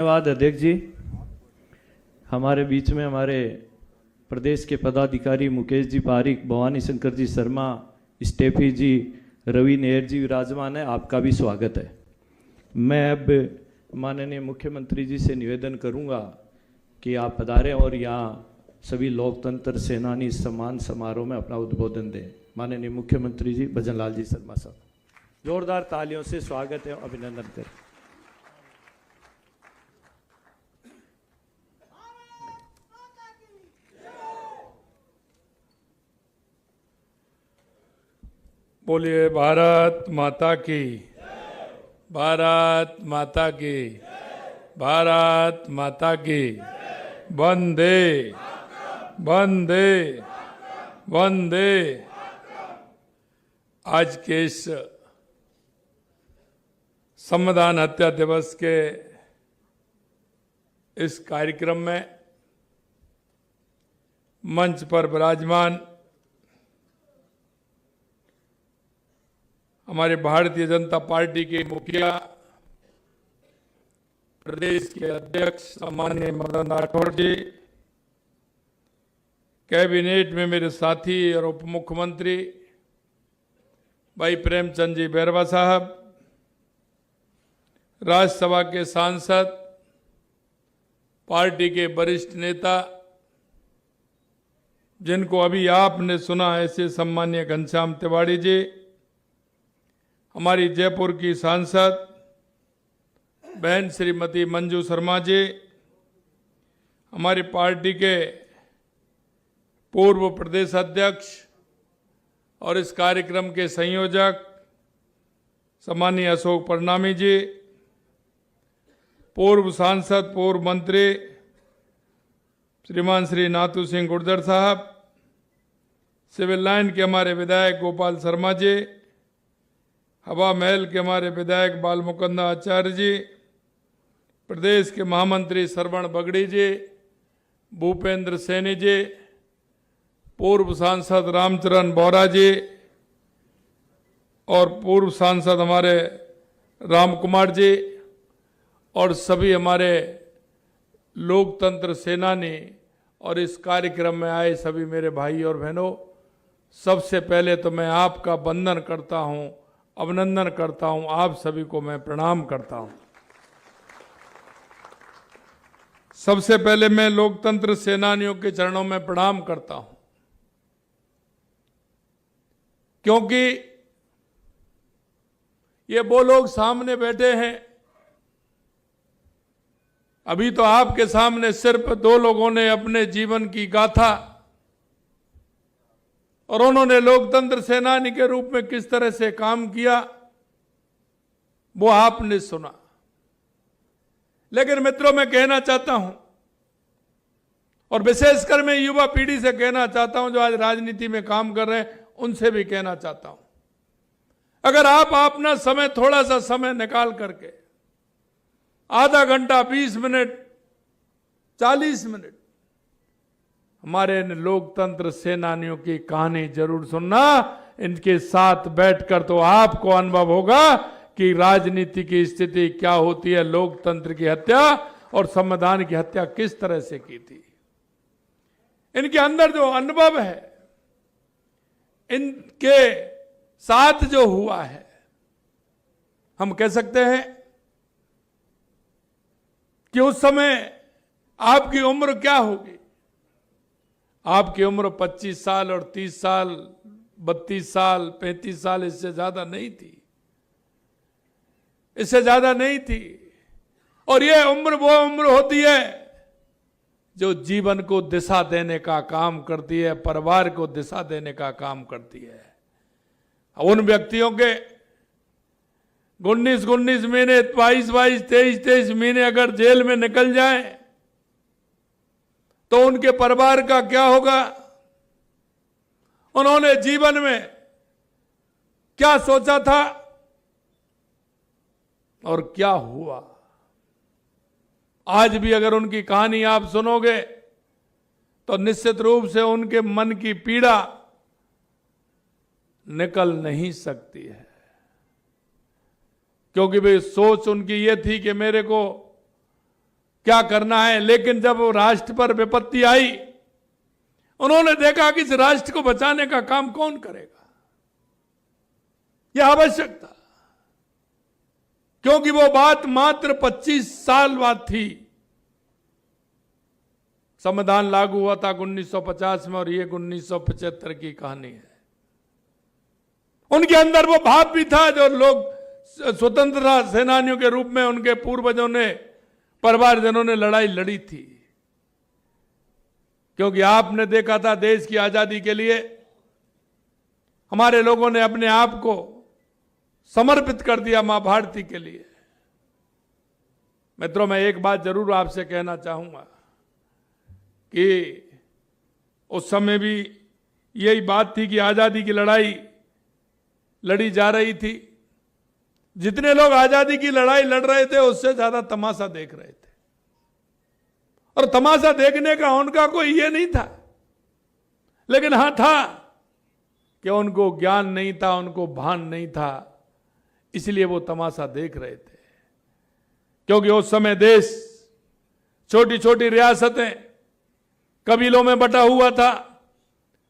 धन्यवाद अध्यक्ष जी। हमारे बीच में हमारे प्रदेश के पदाधिकारी मुकेश जी पारिक, भवानी शंकर जी शर्मा, स्टेफी जी, रवि नेहर जी विराजमान है। आपका भी स्वागत है। मैं अब माननीय मुख्यमंत्री जी से निवेदन करूंगा कि आप पधारें और यहाँ सभी लोकतंत्र सेनानी सम्मान समारोह में अपना उद्बोधन दें। माननीय मुख्यमंत्री जी भजन लाल जी शर्मा साहब, जोरदार तालियों से स्वागत है, अभिनंदन करें। बोलिए भारत माता की, भारत माता की, भारत माता की। वंदे वंदे वंदे। आज के इस संविधान हत्या दिवस के इस कार्यक्रम में मंच पर विराजमान हमारे भारतीय जनता पार्टी के मुखिया, प्रदेश के अध्यक्ष सम्माननीय मदन राठौड़ जी, कैबिनेट में मेरे साथी और उप मुख्यमंत्री भाई प्रेमचंद जी बैरवा साहब, राज्यसभा के सांसद, पार्टी के वरिष्ठ नेता जिनको अभी आपने सुना, ऐसे सम्माननीय घनश्याम तिवारी जी, हमारी जयपुर की सांसद बहन श्रीमती मंजू शर्मा जी, हमारी पार्टी के पूर्व प्रदेश अध्यक्ष और इस कार्यक्रम के संयोजक सम्माननीय अशोक परनामी जी, पूर्व सांसद पूर्व मंत्री श्रीमान श्री नाथू सिंह गुर्जर साहब, सिविल लाइन के हमारे विधायक गोपाल शर्मा जी, हवा महल के हमारे विधायक बाल मुकुंद आचार्य जी, प्रदेश के महामंत्री श्रवण बगड़ी जी, भूपेंद्र सैनी जी, पूर्व सांसद रामचरण बोरा जी और पूर्व सांसद हमारे राम कुमार जी और सभी हमारे लोकतंत्र सेनानी और इस कार्यक्रम में आए सभी मेरे भाई और बहनों, सबसे पहले तो मैं आपका वंदन करता हूं, अभिनंदन करता हूं। आप सभी को मैं प्रणाम करता हूं। सबसे पहले मैं लोकतंत्र सेनानियों के चरणों में प्रणाम करता हूं, क्योंकि ये वो लोग सामने बैठे हैं। अभी तो आपके सामने सिर्फ दो लोगों ने अपने जीवन की गाथा और उन्होंने लोकतंत्र सेनानी के रूप में किस तरह से काम किया वो आपने सुना। लेकिन मित्रों, मैं कहना चाहता हूं और विशेषकर मैं युवा पीढ़ी से कहना चाहता हूं जो आज राजनीति में काम कर रहे हैं, उनसे भी कहना चाहता हूं, अगर आप अपना समय, थोड़ा सा समय निकाल करके आधा घंटा, 20 मिनट, 40 मिनट हमारे इन लोकतंत्र सेनानियों की कहानी जरूर सुनना। इनके साथ बैठकर तो आपको अनुभव होगा कि राजनीति की स्थिति क्या होती है, लोकतंत्र की हत्या और संविधान की हत्या किस तरह से की थी। इनके अंदर जो अनुभव है, इनके साथ जो हुआ है, हम कह सकते हैं कि उस समय आपकी उम्र क्या होगी। आपकी उम्र 25 साल और 30 साल, 32 साल, 35 साल, इससे ज्यादा नहीं थी, इससे ज्यादा नहीं थी। और यह उम्र वो उम्र होती है जो जीवन को दिशा देने का काम करती है, परिवार को दिशा देने का काम करती है। उन व्यक्तियों के 19 महीने, 22, 23 महीने अगर जेल में निकल जाएं तो उनके परिवार का क्या होगा। उन्होंने जीवन में क्या सोचा था और क्या हुआ। आज भी अगर उनकी कहानी आप सुनोगे तो निश्चित रूप से उनके मन की पीड़ा निकल नहीं सकती है। क्योंकि भाई सोच उनकी ये थी कि मेरे को क्या करना है, लेकिन जब वो राष्ट्र पर विपत्ति आई, उन्होंने देखा कि इस राष्ट्र को बचाने का काम कौन करेगा। यह आवश्यक था, क्योंकि वो बात मात्र 25 साल बाद थी। संविधान लागू हुआ था 1950 में, और ये 1975 की कहानी है। उनके अंदर वो भाव भी था जो लोग स्वतंत्रता सेनानियों के रूप में उनके पूर्वजों ने, परिवारजनों ने लड़ाई लड़ी थी। क्योंकि आपने देखा था देश की आजादी के लिए हमारे लोगों ने अपने आप को समर्पित कर दिया मां भारती के लिए। मित्रों, मैं एक बात जरूर आपसे कहना चाहूंगा कि उस समय भी यही बात थी कि आजादी की लड़ाई लड़ी जा रही थी। जितने लोग आजादी की लड़ाई लड़ रहे थे, उससे ज्यादा तमाशा देख रहे थे। और तमाशा देखने का उनका कोई ये नहीं था, लेकिन हां था कि उनको ज्ञान नहीं था, उनको भान नहीं था, इसलिए वो तमाशा देख रहे थे। क्योंकि उस समय देश छोटी छोटी रियासतें, कबीलों में बटा हुआ था।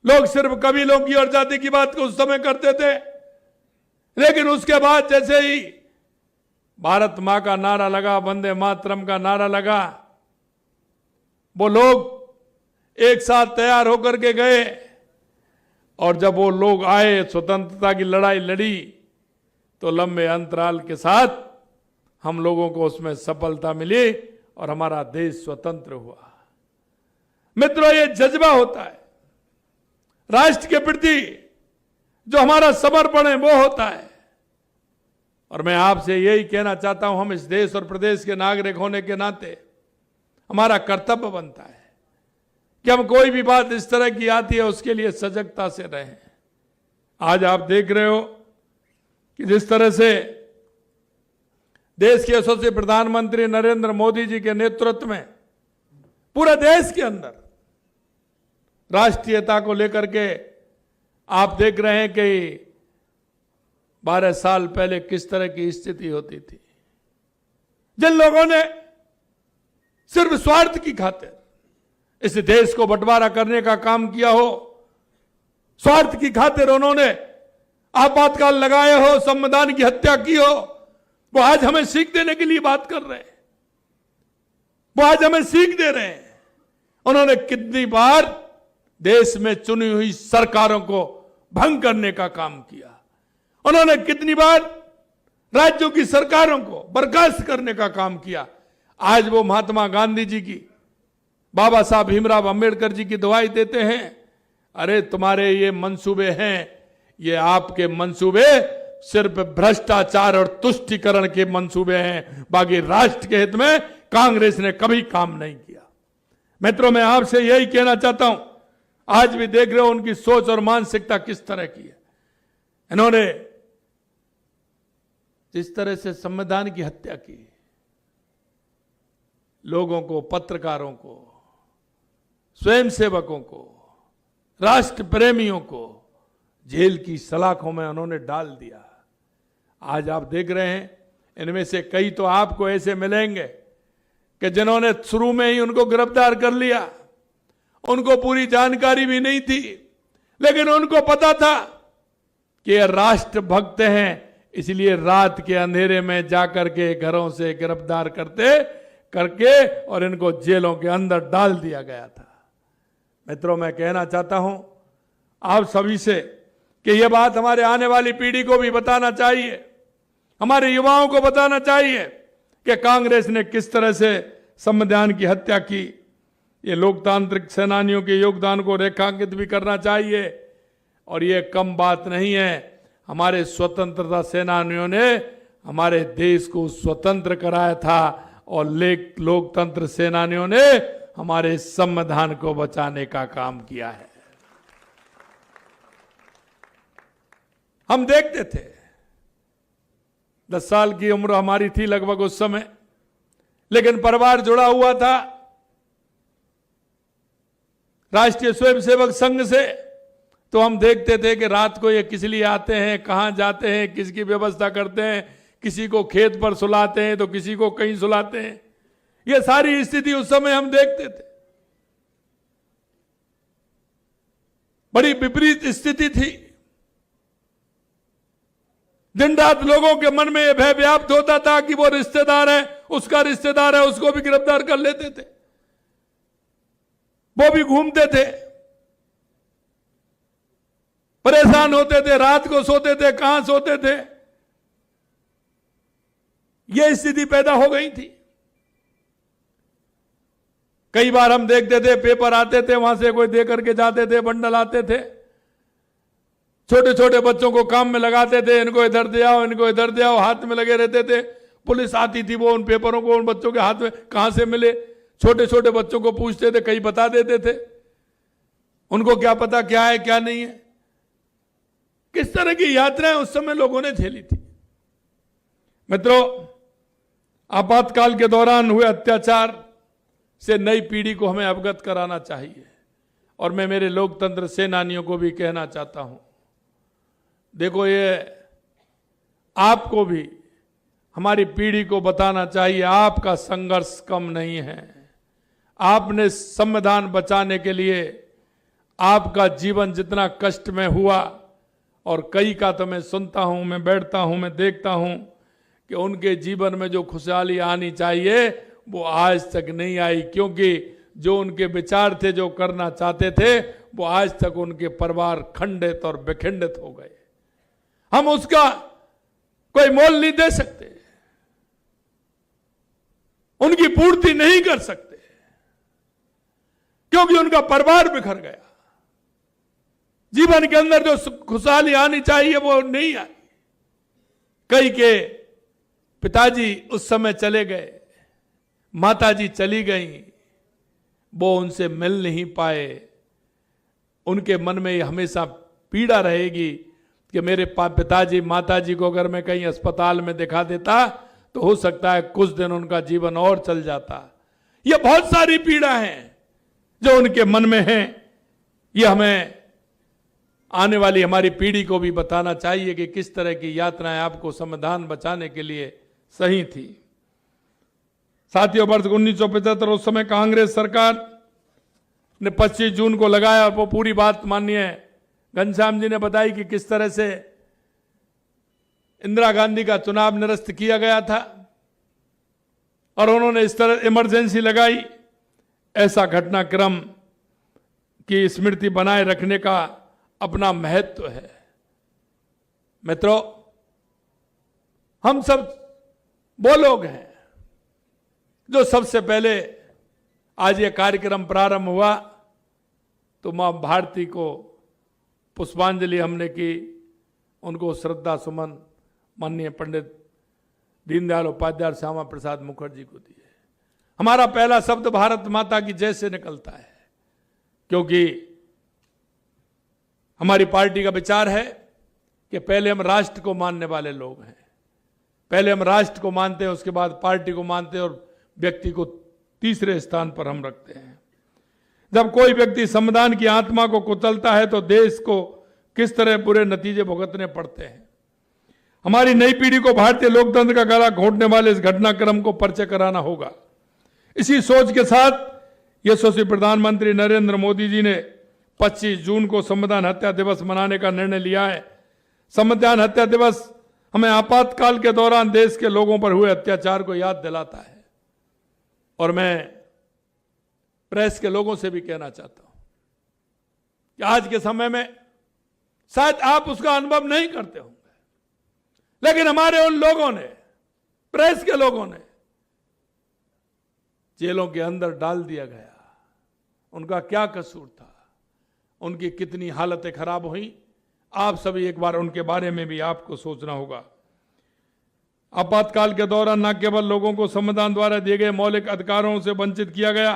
लोग सिर्फ कबीलों की और जाति की बात को उस समय करते थे, लेकिन उसके बाद जैसे ही भारत मां का नारा लगा, वंदे मातरम का नारा लगा, वो लोग एक साथ तैयार होकर के गए। और जब वो लोग आए, स्वतंत्रता की लड़ाई लड़ी, तो लंबे अंतराल के साथ हम लोगों को उसमें सफलता मिली और हमारा देश स्वतंत्र हुआ। मित्रों, ये जज्बा होता है राष्ट्र के प्रति, जो हमारा समर्पण है वो होता है। और मैं आपसे यही कहना चाहता हूं, हम इस देश और प्रदेश के नागरिक होने के नाते हमारा कर्तव्य बनता है कि हम कोई भी बात इस तरह की आती है उसके लिए सजगता से रहें। आज आप देख रहे हो कि जिस तरह से देश के यशस्वी प्रधानमंत्री नरेंद्र मोदी जी के नेतृत्व में पूरे देश के अंदर राष्ट्रीयता को लेकर के आप देख रहे हैं कि 12 साल पहले किस तरह की स्थिति होती थी। जिन लोगों ने सिर्फ स्वार्थ की खातिर इस देश को बंटवारा करने का काम किया हो, स्वार्थ की खातिर उन्होंने आपातकाल लगाए हो, संविधान की हत्या की हो, वो आज हमें सीख देने के लिए बात कर रहे हैं। वो आज हमें सीख दे रहे हैं। उन्होंने कितनी बार देश में चुनी हुई सरकारों को भंग करने का काम किया। उन्होंने कितनी बार राज्यों की सरकारों को बर्खास्त करने का काम किया। आज वो महात्मा गांधी जी की, बाबा साहब भीमराव अंबेडकर जी की दुआई देते हैं, अरे तुम्हारे ये मंसूबे हैं, ये आपके मंसूबे सिर्फ भ्रष्टाचार और तुष्टीकरण के मंसूबे हैं, बाकी राष्ट्र के हित में कांग्रेस ने कभी काम नहीं किया। मित्रों, मैं आपसे यही कहना चाहता हूं, आज भी देख रहे हो उनकी सोच और मानसिकता किस तरह की है। इन्होंने जिस तरह से संविधान की हत्या की, लोगों को, पत्रकारों को, स्वयंसेवकों को, राष्ट्र प्रेमियों को जेल की सलाखों में उन्होंने डाल दिया। आज आप देख रहे हैं, इनमें से कई तो आपको ऐसे मिलेंगे कि जिन्होंने शुरू में ही उनको गिरफ्तार कर लिया, उनको पूरी जानकारी भी नहीं थी, लेकिन उनको पता था कि ये राष्ट्रभक्त हैं, इसलिए रात के अंधेरे में जाकर के घरों से गिरफ्तार करके और इनको जेलों के अंदर डाल दिया गया था। मित्रों, मैं कहना चाहता हूं आप सभी से कि यह बात हमारे आने वाली पीढ़ी को भी बताना चाहिए, हमारे युवाओं को बताना चाहिए कि कांग्रेस ने किस तरह से संविधान की हत्या की। ये लोकतांत्रिक सेनानियों के योगदान को रेखांकित भी करना चाहिए। और ये कम बात नहीं है, हमारे स्वतंत्रता सेनानियों ने हमारे देश को स्वतंत्र कराया था और लोकतंत्र सेनानियों ने हमारे संविधान को बचाने का काम किया है। हम देखते थे, 10 साल की उम्र हमारी थी लगभग उस समय, लेकिन परिवार जुड़ा हुआ था राष्ट्रीय स्वयंसेवक संघ से। तो हम देखते थे कि रात को ये किस लिए आते हैं, कहां जाते हैं, किसकी व्यवस्था करते हैं, किसी को खेत पर सुलाते हैं तो किसी को कहीं सुलाते हैं। ये सारी स्थिति उस समय हम देखते थे। बड़ी विपरीत स्थिति थी। दिन रात लोगों के मन में यह भय व्याप्त होता था कि वो रिश्तेदार है, उसका रिश्तेदार है, उसको भी गिरफ्तार कर लेते थे, वो भी घूमते थे, परेशान होते थे, रात को सोते थे, कहां सोते थे। यह स्थिति पैदा हो गई थी। कई बार हम देखते थे, पेपर आते थे, वहां से कोई दे करके जाते थे, बंडल आते थे, छोटे छोटे बच्चों को काम में लगाते थे, इनको इधर दे आओ, इनको इधर दे आओ, हाथ में लगे रहते थे। पुलिस आती थी, वो उन पेपरों को उन बच्चों के हाथ में कहां से मिले, छोटे छोटे बच्चों को पूछते थे, कई बता देते थे। उनको क्या पता क्या है क्या नहीं है। किस तरह की यात्राएं उस समय लोगों ने झेली थी। मित्रों, आपातकाल के दौरान हुए अत्याचार से नई पीढ़ी को हमें अवगत कराना चाहिए। और मैं मेरे लोकतंत्र सेनानियों को भी कहना चाहता हूं, देखो, ये आपको भी हमारी पीढ़ी को बताना चाहिए, आपका संघर्ष कम नहीं है। आपने संविधान बचाने के लिए आपका जीवन जितना कष्ट में हुआ, और कई का तो मैं सुनता हूं, मैं बैठता हूं, मैं देखता हूं कि उनके जीवन में जो खुशहाली आनी चाहिए वो आज तक नहीं आई, क्योंकि जो उनके विचार थे, जो करना चाहते थे, वो आज तक उनके परिवार खंडित और विखंडित हो गए। हम उसका कोई मोल नहीं दे सकते, उनकी पूर्ति नहीं कर सकते, क्योंकि उनका परिवार बिखर गया। जीवन के अंदर जो खुशहाली आनी चाहिए वो नहीं आई। कई के पिताजी उस समय चले गए, माताजी चली गई, वो उनसे मिल नहीं पाए। उनके मन में हमेशा पीड़ा रहेगी कि मेरे पिताजी माताजी को अगर मैं कहीं अस्पताल में दिखा देता तो हो सकता है कुछ दिन उनका जीवन और चल जाता। ये बहुत सारी पीड़ा हैं जो उनके मन में है। ये हमें आने वाली हमारी पीढ़ी को भी बताना चाहिए कि किस तरह की यात्राएं आपको संविधान बचाने के लिए सही थी। साथियों, वर्ष 1975 उस समय कांग्रेस सरकार ने 25 जून को लगाया। वो पूरी बात माननीय घनश्याम जी ने बताई कि किस तरह से इंदिरा गांधी का चुनाव निरस्त किया गया था और उन्होंने इस तरह इमरजेंसी लगाई। ऐसा घटनाक्रम की स्मृति बनाए रखने का अपना महत्व है। मित्रों, हम सब वो लोग हैं जो सबसे पहले आज ये कार्यक्रम प्रारंभ हुआ तो मां भारती को पुष्पांजलि हमने की, उनको श्रद्धा सुमन माननीय पंडित दीनदयाल उपाध्याय, श्यामा प्रसाद मुखर्जी को दिए। हमारा पहला शब्द भारत माता की जय से निकलता है, क्योंकि हमारी पार्टी का विचार है कि पहले हम राष्ट्र को मानने वाले लोग हैं। पहले हम राष्ट्र को मानते हैं, उसके बाद पार्टी को मानते हैं और व्यक्ति को तीसरे स्थान पर हम रखते हैं। जब कोई व्यक्ति संविधान की आत्मा को कुचलता है तो देश को किस तरह बुरे नतीजे भुगतने पड़ते हैं। हमारी नई पीढ़ी को भारतीय लोकतंत्र का गला घोंटने वाले इस घटनाक्रम को परिचय कराना होगा। इसी सोच के साथ यशस्वी प्रधानमंत्री नरेंद्र मोदी जी ने 25 जून को संविधान हत्या दिवस मनाने का निर्णय लिया है। संविधान हत्या दिवस हमें आपातकाल के दौरान देश के लोगों पर हुए अत्याचार को याद दिलाता है। और मैं प्रेस के लोगों से भी कहना चाहता हूं कि आज के समय में शायद आप उसका अनुभव नहीं करते होंगे, लेकिन हमारे उन लोगों ने, प्रेस के लोगों ने जेलों के अंदर डाल दिया गया। उनका क्या कसूर था, उनकी कितनी हालतें खराब हुई, आप सभी एक बार उनके बारे में भी आपको सोचना होगा। आपातकाल के दौरान न केवल लोगों को संविधान द्वारा दिए गए मौलिक अधिकारों से वंचित किया गया,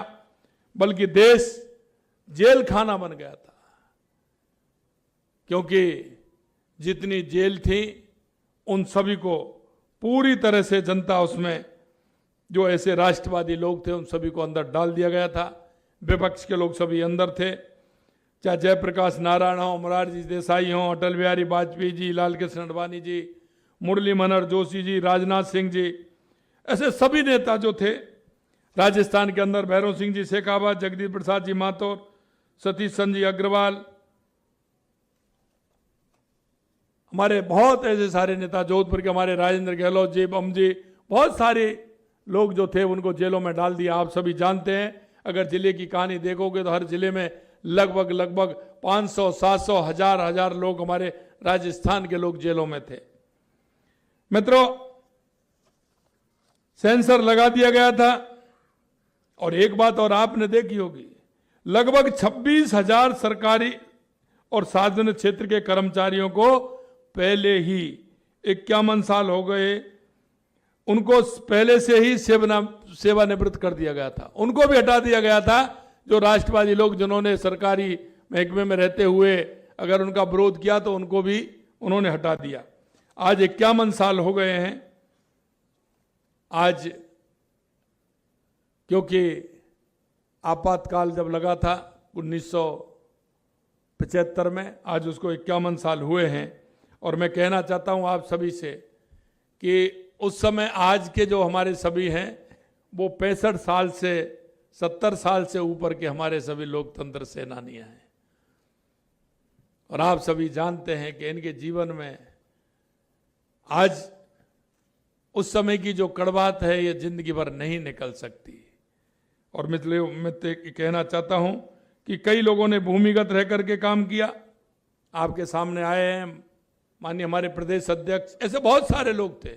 बल्कि देश जेल खाना बन गया था। क्योंकि जितनी जेल थी उन सभी को पूरी तरह से जनता, उसमें जो ऐसे राष्ट्रवादी लोग थे उन सभी को अंदर डाल दिया गया था। विपक्ष के लोग सभी अंदर थे, चाहे जयप्रकाश नारायण हो, मोरारजी देसाई हो, अटल बिहारी वाजपेयी जी, लाल कृष्ण आडवाणी जी, मुरली मनोहर जोशी जी, राजनाथ सिंह जी, ऐसे सभी नेता जो थे राजस्थान के अंदर भैरव सिंह जी शेखावत, जगदीश प्रसाद जी माथुर, सतीश चंद्र जी अग्रवाल, हमारे बहुत ऐसे सारे नेता, जोधपुर के हमारे राजेंद्र गहलोत जी, बम जी, बहुत सारे लोग जो थे उनको जेलों में डाल दिया। आप सभी जानते हैं, अगर जिले की कहानी देखोगे तो हर जिले में लगभग 500, 700, हजार लोग हमारे राजस्थान के लोग जेलों में थे। मित्रों, सेंसर लगा दिया गया था और एक बात और आपने देखी होगी, लगभग 26,000 सरकारी और सार्वजनिक क्षेत्र के कर्मचारियों को पहले ही 51 साल हो गए, उनको पहले से ही सेवानिवृत्त कर दिया गया था। उनको भी हटा दिया गया था, जो राष्ट्रवादी लोग जिन्होंने सरकारी महकमे में रहते हुए अगर उनका विरोध किया तो उनको भी उन्होंने हटा दिया। आज 51 साल हो गए हैं। आज क्योंकि आपातकाल जब लगा था 1975 में, आज उसको 51 साल हुए हैं। और मैं कहना चाहता हूं आप सभी से कि उस समय आज के जो हमारे सभी हैं वो 65 साल से 70 साल से ऊपर के हमारे सभी लोकतंत्र सेनानियां हैं। और आप सभी जानते हैं कि इनके जीवन में आज उस समय की जो कड़वाहट है ये जिंदगी भर नहीं निकल सकती। और मैं कहना चाहता हूं कि कई लोगों ने भूमिगत रह करके काम किया, आपके सामने आए हैं माननीय हमारे प्रदेश अध्यक्ष, ऐसे बहुत सारे लोग थे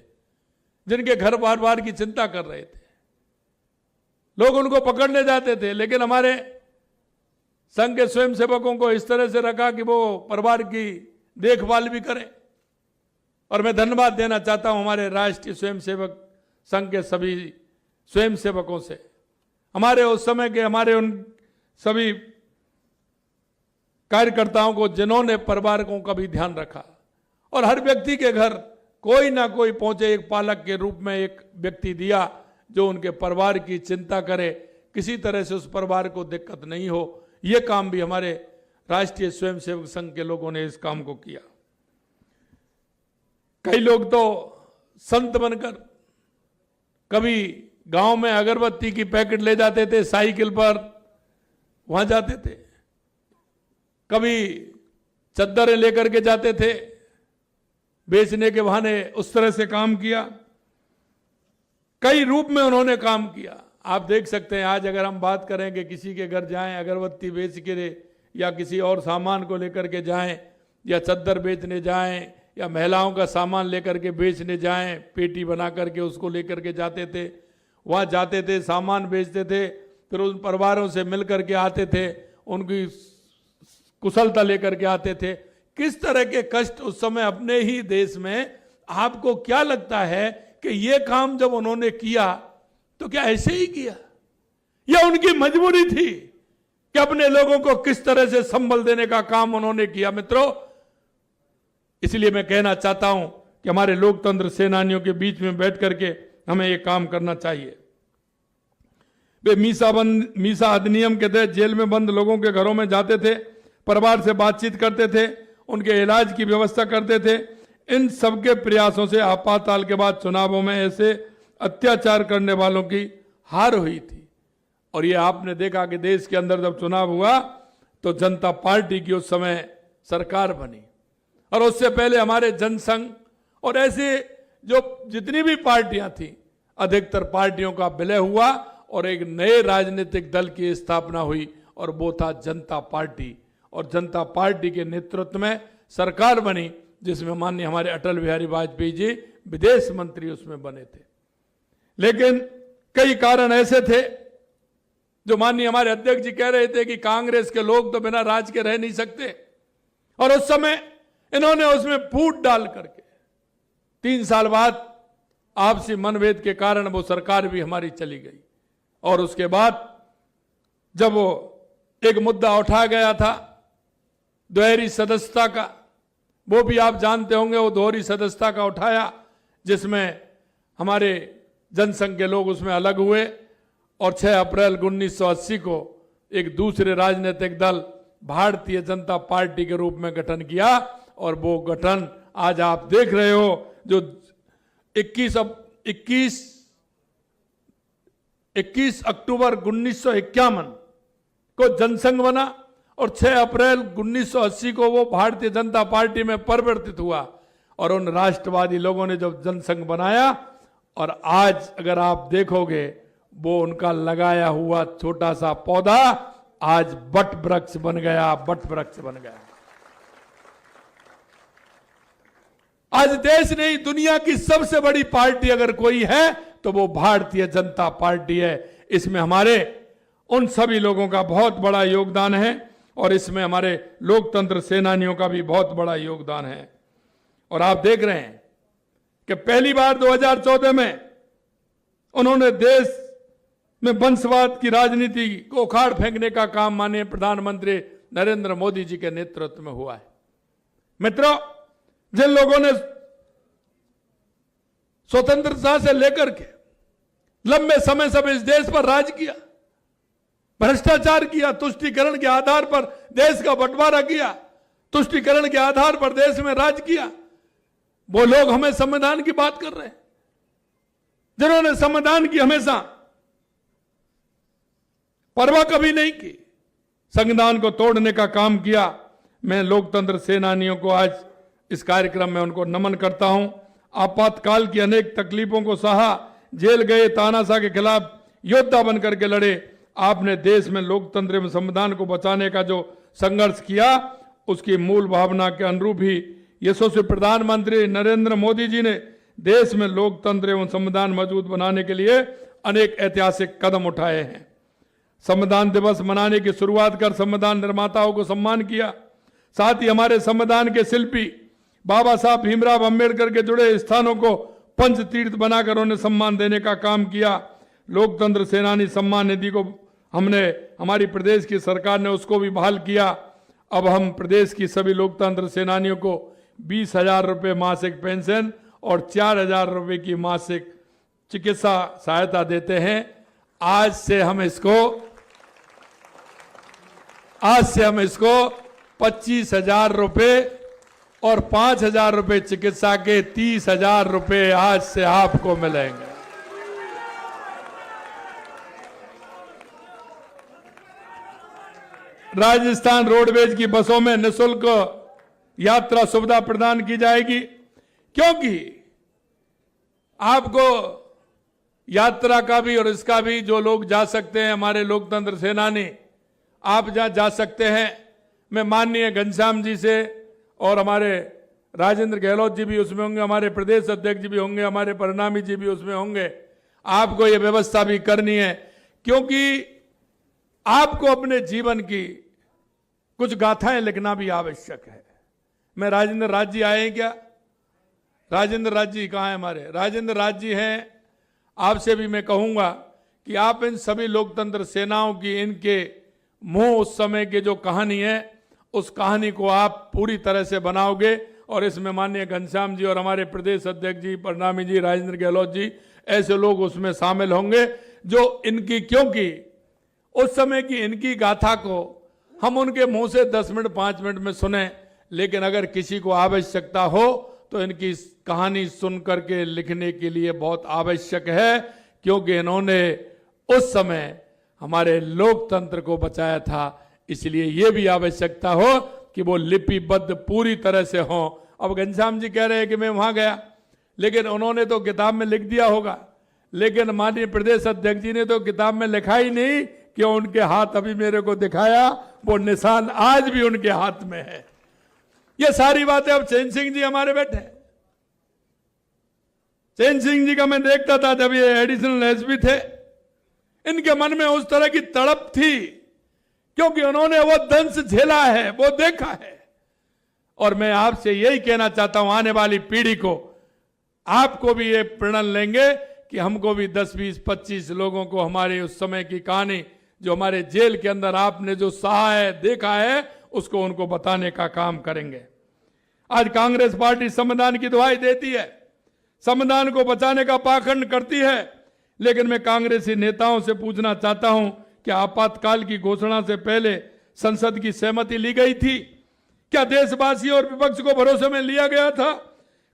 जिनके घर बार बार की चिंता कर रहे थे। लोग उनको पकड़ने जाते थे, लेकिन हमारे संघ के स्वयंसेवकों को इस तरह से रखा कि वो परिवार की देखभाल भी करें। और मैं धन्यवाद देना चाहता हूं हमारे राष्ट्रीय स्वयंसेवक संघ के सभी स्वयंसेवकों से, हमारे उस समय के हमारे उन सभी कार्यकर्ताओं को जिन्होंने परिवारों का भी ध्यान रखा और हर व्यक्ति के घर कोई ना कोई पहुंचे, एक पालक के रूप में एक व्यक्ति दिया जो उनके परिवार की चिंता करे, किसी तरह से उस परिवार को दिक्कत नहीं हो। यह काम भी हमारे राष्ट्रीय स्वयंसेवक संघ के लोगों ने इस काम को किया। कई लोग तो संत बनकर कभी गांव में अगरबत्ती की पैकेट ले जाते थे, साइकिल पर वहां जाते थे, कभी चद्दरें लेकर के जाते थे बेचने के बहाने, उस तरह से काम किया। कई रूप में उन्होंने काम किया। आप देख सकते हैं आज अगर हम बात करें कि किसी के घर जाएं अगरबत्ती बेच के या किसी और सामान को लेकर के जाएं या चद्दर बेचने जाएं या महिलाओं का सामान लेकर के बेचने जाएं, पेटी बना करके उसको लेकर के जाते थे, वहाँ जाते थे, सामान बेचते थे, फिर उन परिवारों से मिल करके आते थे, उनकी कुशलता लेकर के आते थे। किस तरह के कष्ट उस समय अपने ही देश में, आपको क्या लगता है कि ये काम जब उन्होंने किया तो क्या ऐसे ही किया या उनकी मजबूरी थी कि अपने लोगों को किस तरह से संबल देने का काम उन्होंने किया? मित्रों, इसलिए मैं कहना चाहता हूं कि हमारे लोकतंत्र सेनानियों के बीच में बैठ करके हमें ये काम करना चाहिए। वे मीसा अधिनियम के तहत जेल में बंद लोगों के घरों में जाते थे, परिवार से बातचीत करते थे, उनके इलाज की व्यवस्था करते थे। इन सबके प्रयासों से आपातकाल के बाद चुनावों में ऐसे अत्याचार करने वालों की हार हुई थी। और ये आपने देखा कि देश के अंदर जब चुनाव हुआ तो जनता पार्टी की उस समय सरकार बनी, और उससे पहले हमारे जनसंघ और ऐसे जो जितनी भी पार्टियां थी, अधिकतर पार्टियों का विलय हुआ और एक नए राजनीतिक दल की स्थापना हुई और वो था जनता पार्टी। और जनता पार्टी के नेतृत्व में सरकार बनी, जिसमें माननीय हमारे अटल बिहारी वाजपेयी जी विदेश मंत्री उसमें बने थे। लेकिन कई कारण ऐसे थे जो माननीय हमारे अध्यक्ष जी कह रहे थे कि कांग्रेस के लोग तो बिना राज के रह नहीं सकते, और उस समय इन्होंने उसमें फूट डाल करके 3 साल बाद आपसी मनभेद के कारण वो सरकार भी हमारी चली गई। और उसके बाद जब वो एक मुद्दा उठाया गया था दोहरी सदस्यता का, वो भी आप जानते होंगे, वो दोहरी सदस्यता का उठाया, जिसमें हमारे जनसंघ के लोग उसमें अलग हुए और 6 अप्रैल 1980 को एक दूसरे राजनीतिक दल भारतीय जनता पार्टी के रूप में गठन किया। और वो गठन आज आप देख रहे हो, जो 21 21 अक्टूबर 1951 को जनसंघ बना और 6 अप्रैल 1980 को वो भारतीय जनता पार्टी में परिवर्तित हुआ। और उन राष्ट्रवादी लोगों ने जब जनसंघ बनाया, और आज अगर आप देखोगे वो उनका लगाया हुआ छोटा सा पौधा आज बट वृक्ष बन गया, बट वृक्ष बन गया। आज देश नहीं, दुनिया की सबसे बड़ी पार्टी अगर कोई है तो वो भारतीय जनता पार्टी है। इसमें हमारे उन सभी लोगों का बहुत बड़ा योगदान है और इसमें हमारे लोकतंत्र सेनानियों का भी बहुत बड़ा योगदान है। और आप देख रहे हैं कि पहली बार 2014 में उन्होंने देश में वंशवाद की राजनीति को उखाड़ फेंकने का काम माननीय प्रधानमंत्री नरेंद्र मोदी जी के नेतृत्व में हुआ है। मित्रों, जिन लोगों ने स्वतंत्रता से लेकर के लंबे समय से इस देश पर राज किया, भ्रष्टाचार किया, तुष्टीकरण के आधार पर देश का बंटवारा किया, तुष्टीकरण के आधार पर देश में राज किया, वो लोग हमें संविधान की बात कर रहे हैं। जिन्होंने संविधान की हमेशा परवाह कभी नहीं की, संविधान को तोड़ने का काम किया। मैं लोकतंत्र सेनानियों को आज इस कार्यक्रम में उनको नमन करता हूं। आपातकाल की अनेक तकलीफों को सहा, जेल गए, तानाशाह के खिलाफ योद्धा बनकर के लड़े। आपने देश में लोकतंत्र एवं संविधान को बचाने का जो संघर्ष किया, उसकी मूल भावना के अनुरूप ही यशस्वी प्रधानमंत्री नरेंद्र मोदी जी ने देश में लोकतंत्र एवं संविधान मजबूत बनाने के लिए अनेक ऐतिहासिक कदम उठाए हैं। संविधान दिवस मनाने की शुरुआत कर संविधान निर्माताओं को सम्मान किया। साथ ही हमारे संविधान के शिल्पी बाबा साहब भीमराव अंबेडकर के जुड़े स्थानों को पंच तीर्थ बनाकर उन्हें सम्मान देने का काम किया। लोकतंत्र सेनानी सम्मान निधि को हमारी प्रदेश की सरकार ने उसको भी बहाल किया। अब हम प्रदेश की सभी लोकतंत्र सेनानियों को 20,000 रुपये मासिक पेंशन और 4,000 रुपये की मासिक चिकित्सा सहायता देते हैं। आज से हम इसको 25,000 रुपये और 5,000 रुपये चिकित्सा के 30,000 रुपये आज से आपको मिलेंगे। राजस्थान रोडवेज की बसों में निःशुल्क यात्रा सुविधा प्रदान की जाएगी, क्योंकि आपको यात्रा का भी और इसका भी जो लोग जा सकते हैं, हमारे लोकतंत्र सेनानी आप जहां जा सकते हैं। मैं माननीय घनश्याम जी से और हमारे राजेंद्र गहलोत जी भी उसमें होंगे, हमारे प्रदेश अध्यक्ष जी भी होंगे, हमारे परिणामी जी भी उसमें होंगे। आपको ये व्यवस्था भी करनी है, क्योंकि आपको अपने जीवन की कुछ गाथाएं लिखना भी आवश्यक है। मैं राजेंद्र राज जी आए हैं क्या? राजेंद्र राज जी कहाँ हैं हमारे? राजेंद्र राज जी हैं। आपसे भी मैं कहूंगा कि आप इन सभी लोकतंत्र सेनाओं की इनके मुंह उस समय की जो कहानी है, उस कहानी को आप पूरी तरह से बनाओगे। और इसमें माननीय घनश्याम जी और हमारे प्रदेश अध्यक्ष जी, परिणामी जी, राजेंद्र गहलोत जी, ऐसे लोग उसमें शामिल होंगे जो इनकी, क्योंकि उस समय की इनकी गाथा को हम उनके मुंह से 10 मिनट 5 मिनट में सुने, लेकिन अगर किसी को आवश्यकता हो तो इनकी कहानी सुन करके लिखने के लिए बहुत आवश्यक है, क्योंकि इन्होंने उस समय हमारे लोकतंत्र को बचाया था। इसलिए यह भी आवश्यकता हो कि वो लिपिबद्ध पूरी तरह से हो। अब घनश्याम जी कह रहे हैं कि मैं वहां गया, लेकिन उन्होंने तो किताब में लिख दिया होगा, लेकिन माननीय प्रदेश अध्यक्ष जी ने तो किताब में लिखा ही नहीं। कि उनके हाथ अभी मेरे को दिखाया, वो निशान आज भी उनके हाथ में है। ये सारी बातें अब चैन सिंह जी हमारे बैठे। चैन सिंह जी का मैं देखता था जब ये एडिशनल एसपी थे, इनके मन में उस तरह की तड़प थी, क्योंकि उन्होंने वो दंश झेला है, वो देखा है। और मैं आपसे यही कहना चाहता हूं, आने वाली पीढ़ी को, आपको भी ये प्रेरणा लेंगे कि हमको भी 10, 20, 25 लोगों को हमारे उस समय की कहानी, जो हमारे जेल के अंदर आपने जो सहा है, देखा है, उसको उनको बताने का काम करेंगे। आज कांग्रेस पार्टी संविधान की दुहाई देती है, संविधान को बचाने का पाखंड करती है, लेकिन मैं कांग्रेसी नेताओं से पूछना चाहता हूं कि आपातकाल की घोषणा से पहले संसद की सहमति ली गई थी? क्या देशवासियों और विपक्ष को भरोसे में लिया गया था?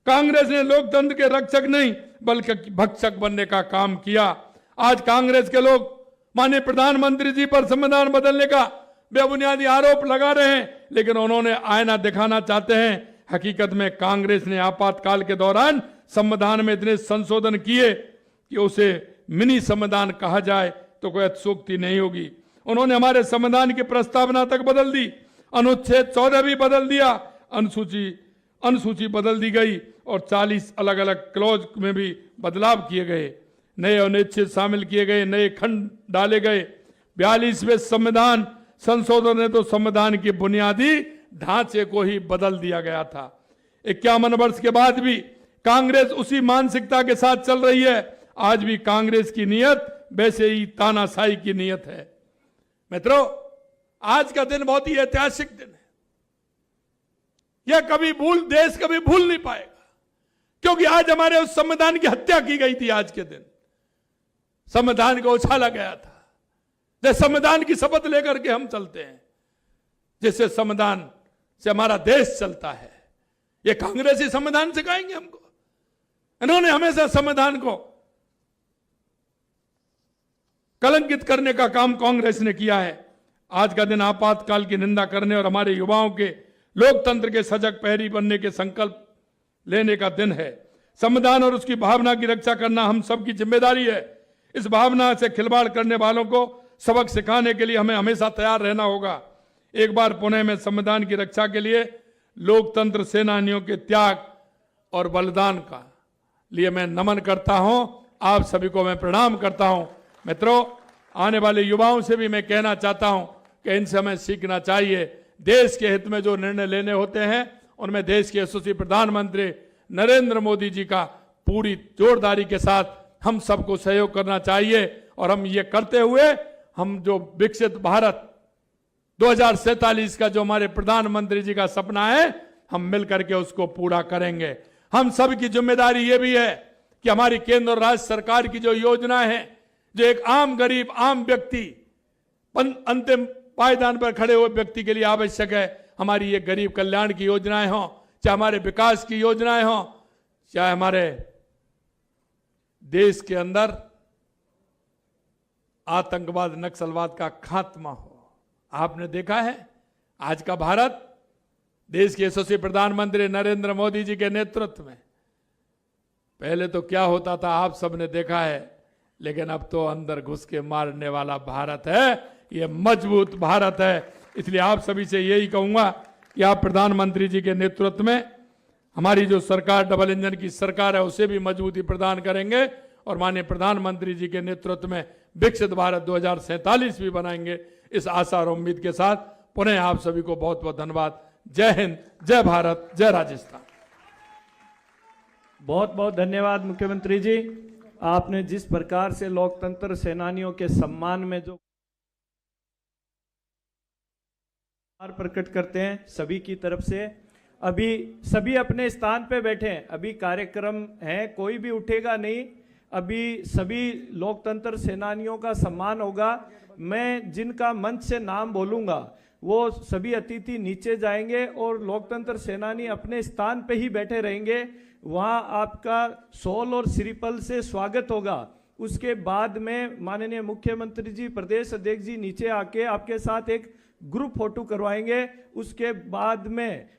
कांग्रेस ने लोकतंत्र के रक्षक नहीं बल्कि भक्षक बनने का काम किया। आज कांग्रेस के लोग माननीय प्रधानमंत्री जी पर संविधान बदलने का बेबुनियादी आरोप लगा रहे हैं, लेकिन उन्होंने आईना दिखाना चाहते हैं। हकीकत में कांग्रेस ने आपातकाल के दौरान संविधान में इतने संशोधन किए कि उसे मिनी संविधान कहा जाए तो कोई अतिशयोक्ति नहीं होगी। उन्होंने हमारे संविधान की प्रस्तावना तक बदल दी, अनुच्छेद 14 भी बदल दिया, अनुसूची बदल दी गई और 40 अलग अलग क्लॉज में भी बदलाव किए गए, नए अनुच्छेद शामिल किए गए, नए खंड डाले गए। 42वें संविधान संशोधन ने तो संविधान की बुनियादी ढांचे को ही बदल दिया गया था। 51 वर्ष के बाद भी कांग्रेस उसी मानसिकता के साथ चल रही है। आज भी कांग्रेस की नीयत वैसे ही तानाशाही की नीयत है। मित्रों, आज का दिन बहुत ही ऐतिहासिक दिन है। यह देश कभी भूल नहीं पाएगा, क्योंकि आज हमारे उस संविधान की हत्या की गई थी। आज के दिन संविधान को उछाला गया था। जैसे संविधान की शपथ लेकर के हम चलते हैं, जैसे संविधान से हमारा देश चलता है, ये कांग्रेसी संविधान सिखाएंगे हमको। इन्होंने हमेशा संविधान को कलंकित करने का काम कांग्रेस ने किया है। आज का दिन आपातकाल की निंदा करने और हमारे युवाओं के लोकतंत्र के सजग प्रहरी बनने के संकल्प लेने का दिन है। संविधान और उसकी भावना की रक्षा करना हम सबकी जिम्मेदारी है। इस भावना से खिलवाड़ करने वालों को सबक सिखाने के लिए हमें हमेशा तैयार रहना होगा। एक बार पुणे में संविधान की रक्षा के लिए लोकतंत्र सेनानियों के त्याग और बलिदान का लिए मैं नमन करता हूं। आप सभी को मैं प्रणाम करता हूं। मित्रों, आने वाले युवाओं से भी मैं कहना चाहता हूं कि इनसे हमें सीखना चाहिए। देश के हित में जो निर्णय लेने होते हैं उनमें देश के यशस्वी प्रधानमंत्री नरेंद्र मोदी जी का पूरी जोरदारी के साथ हम सबको सहयोग करना चाहिए। और हम ये करते हुए हम जो विकसित भारत 2047 का जो हमारे प्रधानमंत्री जी का सपना है, हम मिलकर के उसको पूरा करेंगे। हम सब की जिम्मेदारी ये भी है कि हमारी केंद्र और राज्य सरकार की जो योजनाएं हैं, जो एक आम गरीब आम व्यक्ति अंतिम पायदान पर खड़े हुए व्यक्ति के लिए आवश्यक है, हमारी ये गरीब कल्याण की योजनाएं हों, चाहे हमारे विकास की योजनाएं हों, चाहे हमारे देश के अंदर आतंकवाद नक्सलवाद का खात्मा हो। आपने देखा है आज का भारत देश के यशस्वी प्रधानमंत्री नरेंद्र मोदी जी के नेतृत्व में, पहले तो क्या होता था आप सबने देखा है, लेकिन अब तो अंदर घुस के मारने वाला भारत है। ये मजबूत भारत है। इसलिए आप सभी से यही कहूंगा कि आप प्रधानमंत्री जी के नेतृत्व में हमारी जो सरकार डबल इंजन की सरकार है उसे भी मजबूती प्रदान करेंगे और माननीय प्रधानमंत्री जी के नेतृत्व में विकसित भारत 2047 भी बनाएंगे। इस आशा और उम्मीद के साथ पुनः आप सभी को बहुत बहुत धन्यवाद। जय हिंद, जय भारत, जय राजस्थान। बहुत बहुत धन्यवाद मुख्यमंत्री जी। आपने जिस प्रकार से लोकतंत्र सेनानियों के सम्मान में जो प्रकट करते हैं सभी की तरफ से, अभी सभी अपने स्थान पे बैठे हैं, अभी कार्यक्रम है, कोई भी उठेगा नहीं। अभी सभी लोकतंत्र सेनानियों का सम्मान होगा। मैं जिनका मंच से नाम बोलूंगा वो सभी अतिथि नीचे जाएंगे और लोकतंत्र सेनानी अपने स्थान पे ही बैठे रहेंगे। वहाँ आपका शॉल और श्रीफल से स्वागत होगा। उसके बाद में माननीय मुख्यमंत्री जी, प्रदेश अध्यक्ष जी नीचे आके आपके साथ एक ग्रुप फोटो करवाएंगे। उसके बाद में